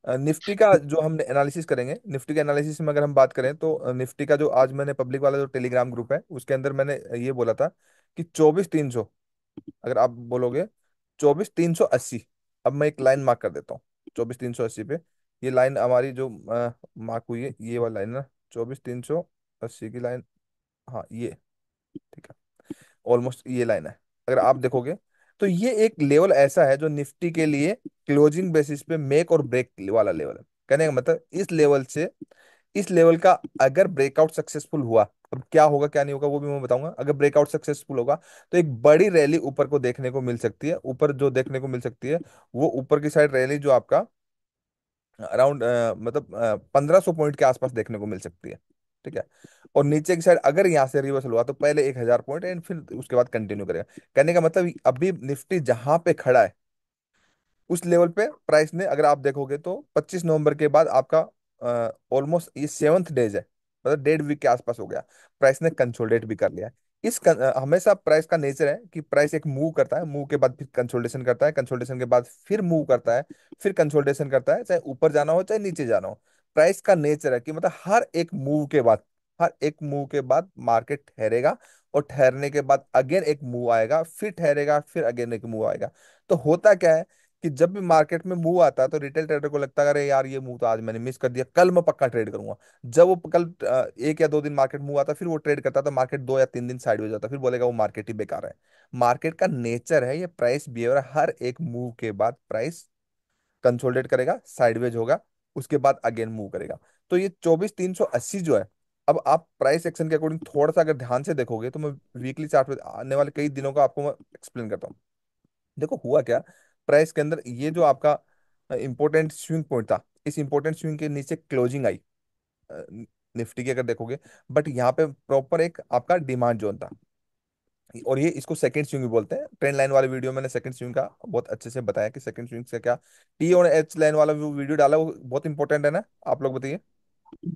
Nifty का जो हम एनालिसिस करेंगे, निफ्टी के एनालिसिस में अगर हम बात करें तो निफ्टी का जो आज मैंने पब्लिक वाला जो टेलीग्राम ग्रुप है उसके अंदर मैंने ये बोला था कि 24,300, अगर आप बोलोगे 24,380, अब मैं एक लाइन मार्क कर देता हूँ 24,380 पे। ये लाइन हमारी जो मार्क हुई है, ये वाला लाइन ना, 24,380 की लाइन, हाँ ये, ठीक है, ऑलमोस्ट ये लाइन है। अगर आप देखोगे तो ये एक लेवल ऐसा है जो निफ्टी के लिए क्लोजिंग बेसिस पे मेक और ब्रेक वाला लेवल है। कहने का मतलब इस लेवल से, इस लेवल का अगर ब्रेकआउट सक्सेसफुल हुआ, अब क्या होगा क्या नहीं होगा वो भी मैं बताऊंगा। अगर ब्रेकआउट सक्सेसफुल होगा तो एक बड़ी रैली ऊपर को देखने को मिल सकती है। ऊपर जो देखने को मिल सकती है वो ऊपर की साइड रैली जो आपका अराउंड मतलब 1,500 पॉइंट के आसपास देखने को मिल सकती है। ठीक है। और नीचे की साइड अगर यहाँ से रिवर्सल हुआ तो पहले 1,000 पॉइंट एंड फिर उसके बाद कंटिन्यू करेगा। कहने का मतलब अभी निफ्टी जहां पे खड़ा है उस लेवल पे प्राइस ने, अगर आप देखोगे तो 25 नवंबर के बाद आपका ऑलमोस्ट ये सेवंथ डेज है, मतलब 1.5 वीक के आसपास हो गया, प्राइस ने कंसोलिडेट भी कर लिया है। हमेशा प्राइस का नेचर है कि प्राइस एक मूव करता है, मूव के बाद फिर कंसोलिडेशन करता है, कंसोलिडेशन के बाद फिर मूव करता है, फिर कंसोलिडेशन करता है, चाहे ऊपर जाना हो चाहे नीचे जाना हो। प्राइस का नेचर है कि मतलब हर एक मूव के बाद, हर एक मूव के बाद मार्केट ठहरेगा, और ठहरने के बाद अगेन एक मूव आएगा, फिर ठहरेगा, फिर अगेन एक मूव आएगा। तो होता क्या है कि जब भी मार्केट में मूव आता है तो रिटेल ट्रेडर को लगता है अरे यार ये मूव तो आज मैंने मिस कर दिया, कल मैं पक्का ट्रेड करूंगा। जब वो कल 1 या 2 दिन मार्केट मूव आता, फिर वो ट्रेड करता तो मार्केट 2 या 3 दिन साइड हो जाता, फिर बोलेगा वो मार्केट ही बेकार है। मार्केट का नेचर है ये, प्राइस बिहेवियर, हर एक मूव के बाद प्राइस कंसोलिडेट करेगा, साइडवेज होगा, उसके बाद अगेन मूव करेगा। तो ये 24,380 जो है, अब आप प्राइस एक्शन के अकॉर्डिंग थोड़ा सा अगर ध्यान से देखोगे तो मैं वीकली चार्ट पे आने वाले कई दिनों का आपको मैं एक्सप्लेन करता हूँ। देखो हुआ क्या, प्राइस के अंदर ये जो आपका इंपॉर्टेंट स्विंग पॉइंट था, इस इंपॉर्टेंट स्विंग के नीचे क्लोजिंग आई अ, निफ्टी की अगर देखोगे, बट यहाँ पे प्रॉपर एक आपका डिमांड जोन था। और ये इसको सेकंड स्विंग भी बोलते हैं। ट्रेंड लाइन वाले वीडियो मैंने सेकंड स्विंग का बहुत अच्छे से बताया कि सेकंड स्विंग से क्या, टी और एच लाइन वाला जो वीडियो डाला वो बहुत इंपॉर्टेंट है ना, आप लोग बताइए।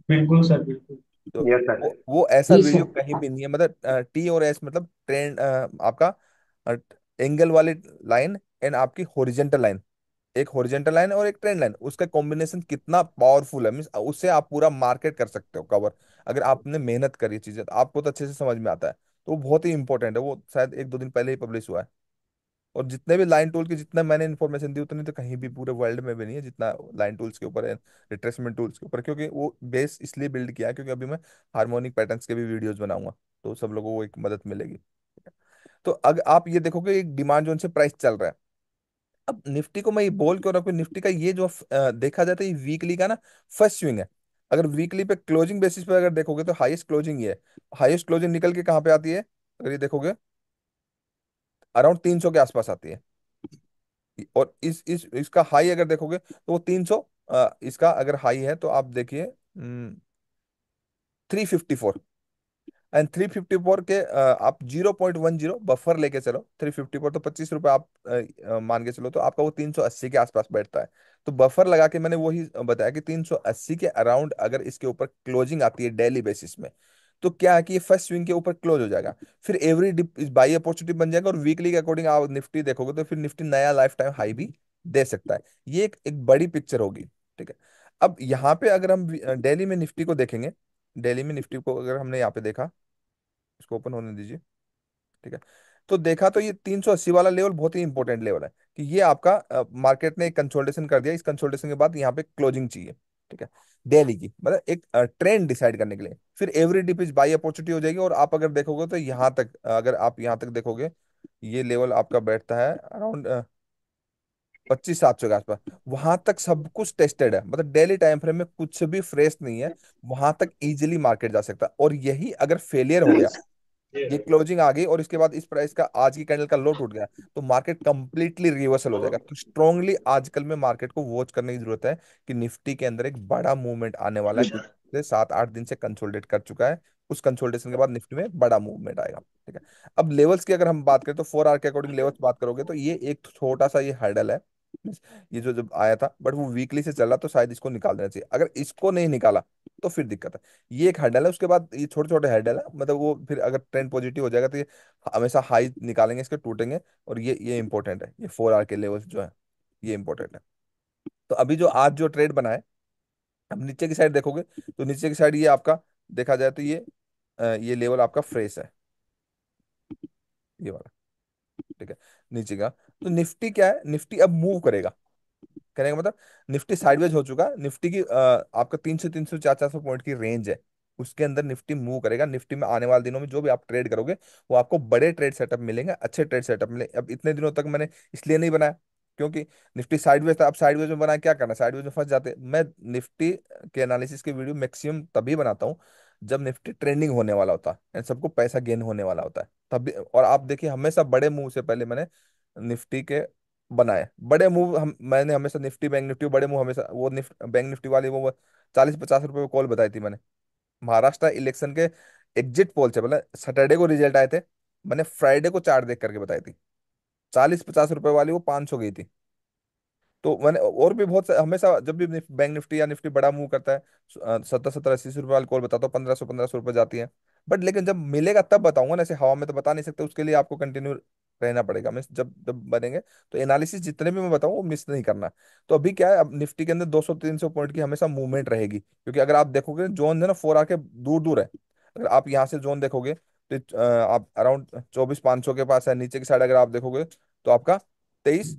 बिल्कुल सर, बिल्कुल। तो यस सर। वो ऐसा जी वीडियो सर। कहीं भी नहीं है, मतलब टी और एस मतलब ट्रेंड आपका एंगल वाली लाइन एंड आपकी हॉरिजेंटल लाइन, एक हॉरिजेंटल लाइन और एक ट्रेंड लाइन, उसका कॉम्बिनेशन कितना पावरफुल है, मीन्स उससे आप पूरा मार्केट कर सकते हो कवर। अगर आपने मेहनत करी चीजें तो आपको तो अच्छे से समझ में आता है। तो वो बहुत ही इंपॉर्टेंट है, वो शायद 1 2 दिन पहले ही पब्लिश हुआ है। और जितने भी लाइन टूल की जितना मैंने इन्फॉर्मेशन दी उतनी तो कहीं भी पूरे वर्ल्ड में भी नहीं है जितना लाइन टूल्स के ऊपर है, रिट्रेसमेंट टूल्स के ऊपर, क्योंकि वो बेस इसलिए बिल्ड किया है क्योंकि अभी मैं हार्मोनिक पैटर्न्स के भी वीडियोस बनाऊंगा, तो सब लोगों को एक मदद मिलेगी। ठीक है? तो अगर आप ये देखोगे एक डिमांड जोन से प्राइस चल रहा है। अब निफ्टी को मैं ये बोल क्यों रहा हूं कि निफ्टी का ये जो देखा जाता है ये वीकली का ना फर्स्ट स्विंग है। अगर वीकली पे क्लोजिंग बेसिस पे अगर देखोगे तो हाईएस्ट क्लोजिंग ये है। हाईएस्ट क्लोजिंग निकल के कहाँ पे आती है, अगर ये देखोगे अराउंड 300 के आसपास आती है। और इस इसका हाई अगर देखोगे तो वो 300, इसका अगर हाई है तो आप देखिए 354। एंड 354 के आप 0.10 बफर लेके चलो, 354 तो 25 रुपए आप मान के चलो, तो आपका वो 380 के आसपास बैठता है। तो बफर लगा के मैंने वही बताया कि 380 के अराउंड अगर इसके ऊपर क्लोजिंग आती है डेली बेसिस में, तो क्या है कि ये फर्स्ट स्विंग के ऊपर क्लोज हो जाएगा, फिर एवरी डिप बाई अपॉर्चुनिटी बन जाएगा, और वीकली के अकॉर्डिंग आप निफ्टी देखोगे तो फिर निफ्टी नया लाइफ टाइम हाई भी दे सकता है। ये एक बड़ी पिक्चर होगी। ठीक है। अब यहाँ पे अगर हम डेली में निफ्टी को देखेंगे, डेली में निफ्टी को अगर हमने यहाँ पे देखा, इसको ओपन होने दीजिए। ठीक है। तो देखा तो ये 380 वाला लेवल बहुत ही इंपॉर्टेंट लेवल है कि ये आपका मार्केट ने एक कंसोलिडेशन कर दिया, इस कंसोलिडेशन के बाद यहाँ पे क्लोजिंग चाहिए। ठीक है। डेली की मतलब एक ट्रेंड डिसाइड करने के लिए, फिर every dip is buy opportunity हो जाएगी। और आप अगर देखोगे तो यहाँ तक, अगर आप यहाँ तक देखोगे, ये लेवल आपका बैठता है अराउंड 25,700 के आसपास। वहां तक सब कुछ टेस्टेड है, मतलब डेली टाइम फ्रेम में कुछ भी फ्रेश नहीं है, वहां तक इजीली मार्केट जा सकता है। और यही अगर फेलियर हो गया, ये क्लोजिंग आ गई और इसके बाद इस प्राइस का आज की कैंडल का लो टूट गया, तो मार्केट कंप्लीटली रिवर्सल हो जाएगा। तो स्ट्रांगली आजकल में मार्केट को वॉच करने की जरूरत है कि निफ्टी के अंदर एक बड़ा मूवमेंट आने वाला है, क्योंकि पिछले 7 8 दिन से कंसोलिडेट कर चुका है। उस कंसोलिडेशन के बाद निफ्टी में बड़ा मूवमेंट आएगा। ठीक है। अब लेवल्स की अगर हम बात करें तो 4 आवर के अकॉर्डिंग लेवल्स बात करोगे तो ये एक छोटा सा ये हर्डल है। ये जो जब आया था बट वो वीकली से चला, तो शायद इसको निकाल देना चाहिए। अगर इसको नहीं निकाला तो फिर दिक्कत है। ये एक हैंडल है, उसके बाद ये छोटे छोटे हैंडल है, मतलब वो फिर अगर ट्रेंड पॉजिटिव हो जाएगा तो ये हमेशा हाई निकालेंगे, इसके टूटेंगे। और ये इंपॉर्टेंट है, ये 4 आवर के लेवल्स जो है ये इंपॉर्टेंट है। तो अभी जो आज जो ट्रेड बना है, अब नीचे की साइड देखोगे तो नीचे की साइड ये आपका देखा जाए तो ये लेवल आपका फ्रेश है, ये वाला। ठीक है, नीचे का। तो निफ्टी क्या है, निफ्टी अब मूव करेगा। कहने का मतलब निफ्टी साइडवेज हो चुका है, निफ्टी की आपका 300 400 पॉइंट की रेंज है, उसके अंदर निफ्टी मूव करेगा। निफ्टी में आने वाले दिनों में जो भी आप ट्रेड करोगे वो आपको बड़े ट्रेड सेटअप मिलेंगे, अच्छे ट्रेड सेटअप मिले। अब इतने दिनों तक मैंने इसलिए नहीं बनाया क्योंकि निफ्टी साइडवेज था। अब साइडवेज में बना क्या करना, साइडवेज में फंस जाते। मैं निफ्टी के एनालिसिस के वीडियो मैक्सिमम तभी बनाता हूँ जब निफ्टी ट्रेंडिंग होने वाला होता है and सबको पैसा गेन होने वाला होता है तभी। और आप देखिए हमेशा बड़े मूव से पहले मैंने निफ्टी के बनाए बड़े मूव। मैंने हमेशा निफ्टी बैंक निफ्टी बड़े मूव हमेशा, वो बैंक निफ्टी वाली वो 40 50 रुपए कॉल बताई थी मैंने। महाराष्ट्र इलेक्शन के एग्जिट पोल से, मतलब सैटरडे को रिजल्ट आए थे, मैंने फ्राइडे को चार्ट देख करके बताई थी। 40 50 रुपए वाली वो 500 गई थी। तो मैंने और भी बहुत हमेशा जब भी बैंक निफ्टी या निफ्टी बड़ा मूव करता है 70 70 80 रुपए वाली कॉल बताता हूँ, 1500 1500 रुपए जाती है। बट लेकिन जब मिलेगा तब बताऊंगा ना, ऐसे हवा में तो बता नहीं सकते, उसके लिए आपको कंटिन्यू रहना पड़ेगा। मैं जब जब बनेंगे तो एनालिसिस जितने भी मैं बताऊँ वो मिस नहीं करना। तो अभी क्या है, अब निफ्टी के अंदर 200 300 पॉइंट की हमेशा मूवमेंट रहेगी, क्योंकि अगर आप देखोगे जोन है ना 4 आके दूर दूर है। अगर आप यहाँ से जोन देखोगे तो आप अराउंड 24 500 के पास है। नीचे की साइड अगर आप देखोगे तो आपका 23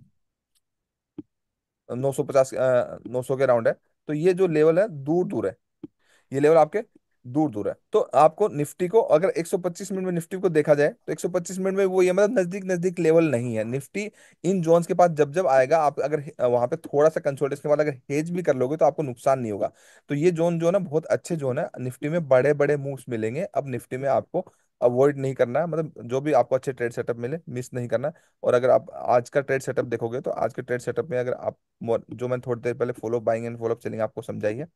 950 900 के राउंड है। तो ये जो लेवल है दूर दूर है, ये लेवल आपके दूर दूर है। तो आपको निफ्टी को अगर 125 मिनट में निफ्टी को देखा जाए तो 125 मिनट में वो ये मतलब नजदीक नजदीक लेवल नहीं है निफ्टी। इन जोन्स के पास जब जब आएगा, आप अगर वहां पे थोड़ा सा कंसोलिडेशन के बाद अगर हेज भी कर लोगे तो आपको नुकसान नहीं होगा। तो ये जोन जो है ना बहुत अच्छे जोन है, निफ्टी में बड़े बड़े मूव्स मिलेंगे। अब निफ्टी में आपको अवॉइड नहीं करना है, मतलब जो भी आपको अच्छे ट्रेड सेटअप मिले मिस नहीं करना है। और अगर आप आज का ट्रेड सेटअप देखोगे तो आज के ट्रेड सेटअप में अगर आप जो मैंने थोड़ी देर पहले follow buying and follow selling आपको समझाई है,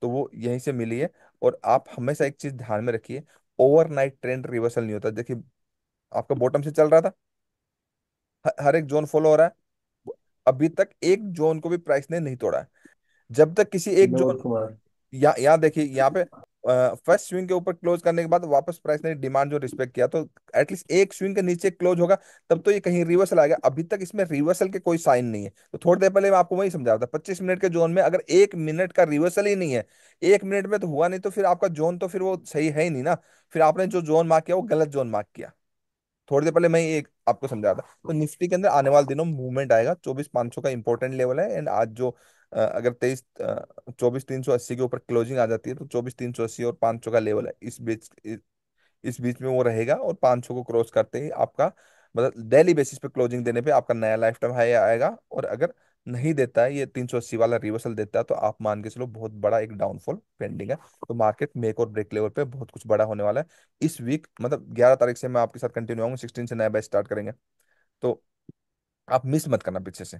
तो वो यहीं से मिली है। और आप हमेशा एक चीज ध्यान में रखिए, ओवरनाइट ट्रेंड रिवर्सल नहीं होता। देखिए आपका बॉटम से चल रहा था, हर एक जोन फॉलो हो रहा है, अभी तक एक जोन को भी प्राइस ने नहीं तोड़ा है। जब तक किसी एक विनोद जोन, कुमार। यहाँ देखिए यहाँ पे फर्स्ट स्विंग के ऊपर क्लोज करने के बाद वापस प्राइस ने डिमांड जो रिस्पेक्ट किया, तो एटलीस्ट एक स्विंग के नीचे क्लोज होगा तब तो ये कहीं रिवर्सल आ गया। अभी तक इसमें रिवर्सल के कोई साइन नहीं है। तो थोड़ी देर पहले मैं आपको वही समझा रहा था, 25 मिनट के जोन में अगर 1 मिनट का रिवर्सल ही नहीं है, 1 मिनट में तो हुआ नहीं, तो फिर आपका जोन तो फिर वो सही है ही नहीं ना। फिर आपने जो जोन मार्क किया वो गलत जोन मार्क किया। थोड़ी देर पहले मैं एक आपको समझा था। तो निफ्टी के अंदर आने वाले दिनों में मूवमेंट आएगा। 24 500 का इंपॉर्टेंट लेवल है। एंड आज जो अगर 24 380 के ऊपर क्लोजिंग आ जाती है तो 24 380 और 500 का लेवल है, इस बीच में वो रहेगा। और 500 को क्रॉस करते ही आपका मतलब डेली बेसिस पे क्लोजिंग देने पे आपका नया लाइफ टाइम हाई आएगा। और अगर नहीं देता है, ये 380 वाला रिवर्सल देता है, तो आप मान के चलो बहुत बड़ा एक डाउनफॉल पेंडिंग है। तो मार्केट मेक और ब्रेक लेवल पे बहुत कुछ बड़ा होने वाला है इस वीक। मतलब 11 तारीख से मैं आपके साथ कंटिन्यू आऊंगा, 16 से नया बैच स्टार्ट करेंगे। तो आप मिस मत करना पीछे से।